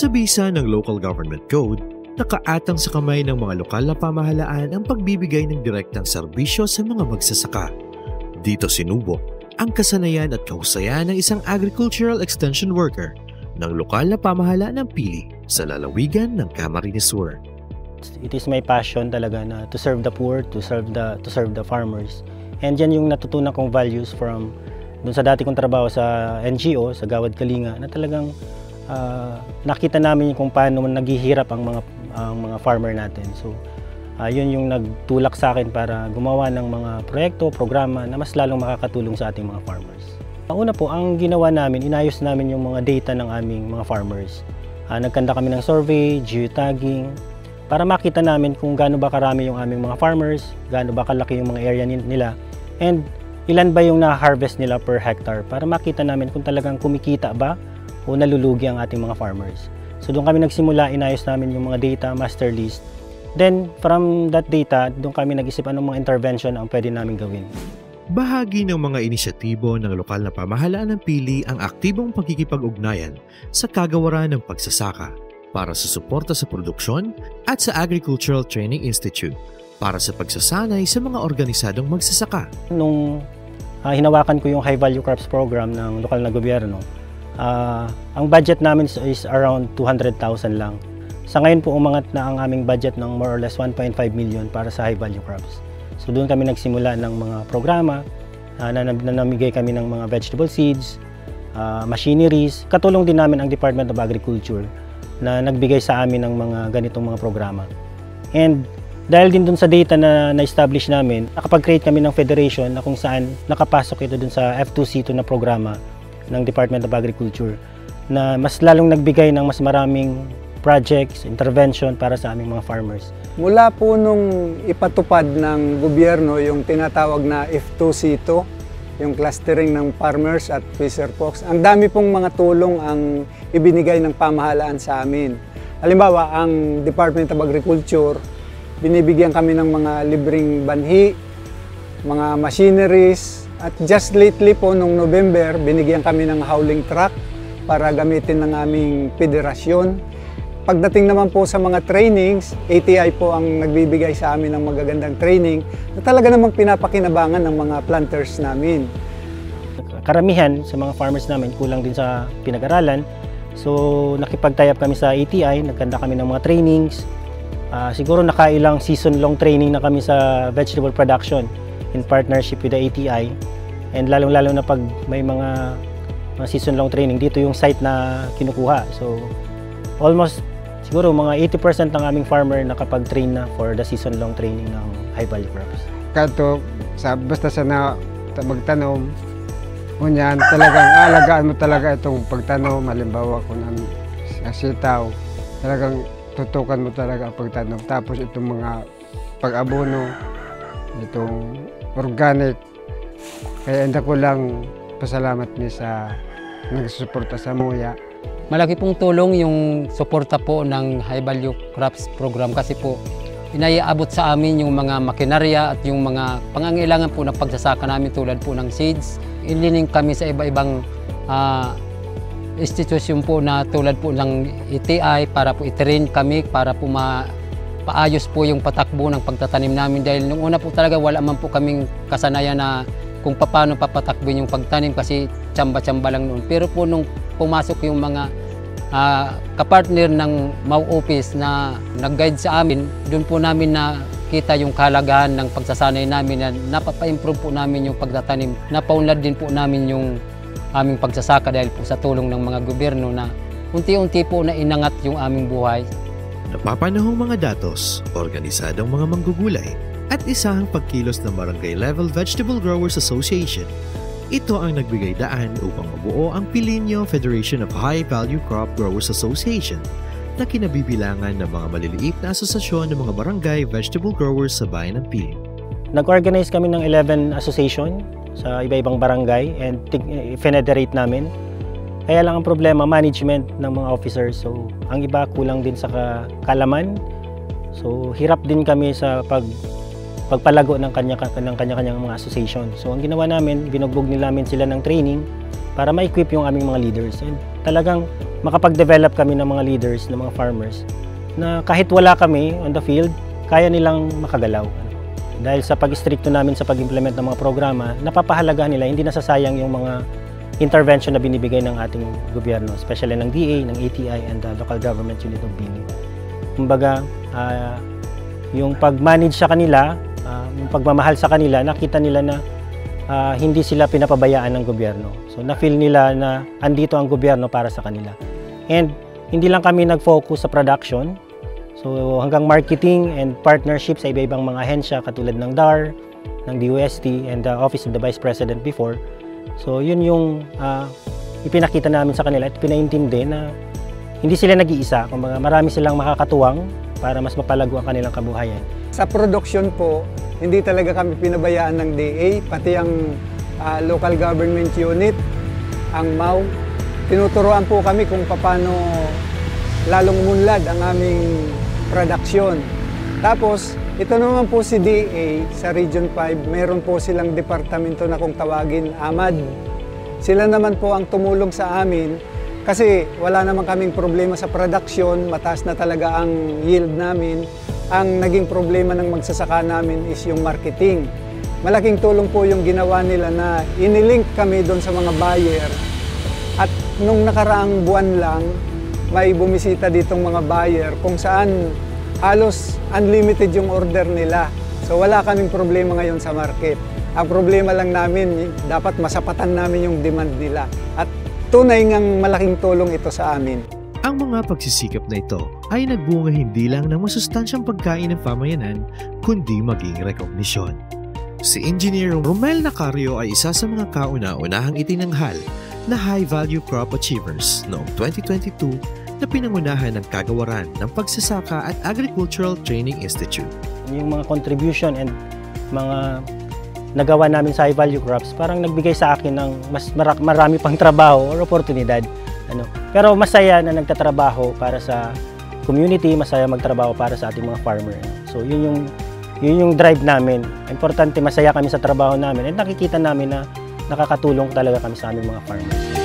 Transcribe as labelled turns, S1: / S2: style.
S1: Sa bisa ng Local Government Code, nakaatang sa kamay ng mga lokal na pamahalaan ang pagbibigay ng direktang serbisyo sa mga magsasaka. Dito sinubok ang kasanayan at kahusayan ng isang agricultural extension worker ng lokal na pamahalaan ng Pili sa lalawigan ng Camarines Sur.
S2: It is my passion talaga na to serve the poor, to serve the farmers. And yan yung natutunan kong values from doon sa dati kong trabaho sa NGO, sa Gawad Kalinga, na talagang nakita namin kung paano naghihirap ang mga farmer natin. So, yun yung nagtulak sa akin para gumawa ng mga proyekto, programa na mas lalong makakatulong sa ating mga farmers. Una po, ang ginawa namin, inayos namin yung mga data ng aming mga farmers. Nagkanda kami ng survey, geotagging, para makita namin kung gaano ba karami yung aming mga farmers, gaano ba kalaki yung mga area nila, and ilan ba yung na-harvest nila per hectare, para makita namin kung talagang kumikita ba o nalulugi ang ating mga farmers. So doon kami nagsimula, inayos namin yung mga data, master list. Then from that data, doon kami nag-isip anong mga intervention ang pwede namin gawin.
S1: Bahagi ng mga inisyatibo ng lokal na pamahalaan ng Pili ang aktibong pagkikipag-ugnayan sa kagawaran ng pagsasaka para sa suporta sa produksyon at sa Agricultural Training Institute para sa pagsasanay sa mga organisadong magsasaka.
S2: Nung hinawakan ko yung High Value Crops Program ng lokal na gobyerno, ang budget namin is around 200,000 lang. Sa ngayon po umangat na ang aming budget ng more or less 1.5 million para sa high value crops. So doon kami nagsimula ng mga programa, na namigay kami ng mga vegetable seeds, machineries. Katulong din namin ang Department of Agriculture na nagbigay sa amin ng mga ganitong mga programa. And dahil din doon sa data na na-establish namin, nakapag-create kami ng federation na kung saan nakapasok ito doon sa F2C2 na programa ng Department of Agriculture na mas lalong nagbigay ng mas maraming projects, intervention para sa aming mga farmers.
S3: Mula po nung ipatupad ng gobyerno yung tinatawag na F2C2, yung clustering ng farmers at fisher folks, ang dami pong mga tulong ang ibinigay ng pamahalaan sa amin. Halimbawa, ang Department of Agriculture, binibigyan kami ng mga libreng banhi, mga machineries, at just lately po, nung November, binigyan kami ng hauling truck para gamitin ng aming federasyon. Pagdating naman po sa mga trainings, ATI po ang nagbibigay sa amin ng magagandang training na talaga namang pinapakinabangan ng mga planters namin.
S2: Karamihan sa mga farmers namin kulang din sa pinag-aralan. So nakipag-tie up kami sa ATI, nagkanda kami ng mga trainings. Siguro nakailang season-long training na kami sa vegetable production in partnership with the ATI, and lalong-lalo na pag may mga season-long training, dito yung site na kinukuha. So almost siguro mga 80% ng aming farmer nakapag-train na for the season-long training ng high value crops.
S4: Kanto, basta sana magtanom, kunyan, talagang alagaan mo talaga itong pagtanom. Halimbawa kung ang sitaw, talagang tutukan mo talaga ang pagtanom. Tapos itong mga pag-abono, itong organic. Kaya hindi ko lang pasalamat niya sa nagsusuporta sa Muya.
S5: Malaki pong tulong yung suporta po ng High Value Crops Program kasi po inaiabot sa amin yung mga makinarya at yung mga pangangailangan po ng pagsasaka namin tulad po ng seeds. Ilining kami sa iba-ibang institusyon po na tulad po ng ETI para po i-train kami para po paayos po yung patakbo ng pagtatanim namin dahil nung una po talaga wala man po kaming kasanayan na kung paano papatakbin yung pagtanim kasi tsamba-tsamba lang noon. Pero po nung pumasok yung mga kapartner ng MAU Office na nag-guide sa amin, doon po namin nakita yung kahalagahan ng pagsasanay namin na napapa-improve po namin yung pagtatanim. Napaunlad din po namin yung aming pagsasaka dahil po sa tulong ng mga gobyerno na unti-unti po na inangat yung aming buhay.
S1: Napapanahong mga datos, organisadong mga manggugulay, at isahang pagkilos ng Barangay Level Vegetable Growers Association. Ito ang nagbigay daan upang mabuo ang Pilinio Federation of High Value Crop Growers Association na kinabibilangan ng mga maliliit na asosasyon ng mga barangay vegetable growers sa bayan ng Pili.
S2: Nag-organize kami ng 11 association sa iba-ibang barangay and federate namin. Kaya lang ang problema, management ng mga officers. So, ang iba kulang din sa kalaman. So, hirap din kami sa pagpalago ng kanya-kanyang mga association. So, ang ginawa namin, binugbog namin sila ng training para ma-equip yung aming mga leaders. And talagang makapag-develop kami ng mga leaders, ng mga farmers, na kahit wala kami on the field, kaya nilang makagalaw. Dahil sa pag-stricto namin sa pag-implement ng mga programa, napapahalagahan nila, hindi nasasayang yung mga intervention na binibigay ng ating gobyerno, especially ng DA, ng ATI, and the Local Government Unit of Bini. Kumbaga, yung pag-manage sa kanila, yung pagmamahal sa kanila, nakita nila na hindi sila pinapabayaan ng gobyerno. So, na-feel nila na andito ang gobyerno para sa kanila. And hindi lang kami nag-focus sa production. So, hanggang marketing and partnership sa iba-ibang mga ahensya katulad ng DAR, ng DOST, and the Office of the Vice President before. So, yun yung ipinakita namin sa kanila at pinaintindi na hindi sila nag-iisa. Kumbaga, marami silang makakatuwang para mas mapalago ang kanilang kabuhayan.
S3: Sa production po, hindi talaga kami pinabayaan ng DA, pati ang Local Government Unit, ang MAU. Tinuturoan po kami kung paano lalong umunlad ang aming produksyon. Tapos, ito naman po si DA sa Region 5, meron po silang departamento na kung tawagin, AMAD. Sila naman po ang tumulong sa amin kasi wala naman kaming problema sa production, mataas na talaga ang yield namin. Ang naging problema ng magsasaka namin is yung marketing. Malaking tulong po yung ginawa nila na inilink kami doon sa mga buyer. At nung nakaraang buwan lang, may bumisita ditong mga buyer kung saan halos unlimited yung order nila. So wala kaming problema ngayon sa market. Ang problema lang namin, dapat masapatan namin yung demand nila. At tunay ngang malaking tulong ito sa amin.
S1: Ang mga pagsisikap na ito ay nagbunga hindi lang ng masustansyang pagkain ng pamayanan, kundi maging rekognisyon. Si Engineer Romel Nacario ay isa sa mga kauna-unahang itinanghal na high-value crop achievers noong 2022 na pinangunahan ng kagawaran ng Pagsasaka at Agricultural Training Institute.
S2: Yung mga contribution and mga nagawa namin sa high-value crops, parang nagbigay sa akin ng mas marami pang trabaho or oportunidad. Pero masaya na nagtatrabaho para sa community, masaya magtrabaho para sa ating mga farmer. So yun yung drive namin. Importante masaya kami sa trabaho namin at nakikita namin na nakakatulong talaga kami sa aming mga farmers.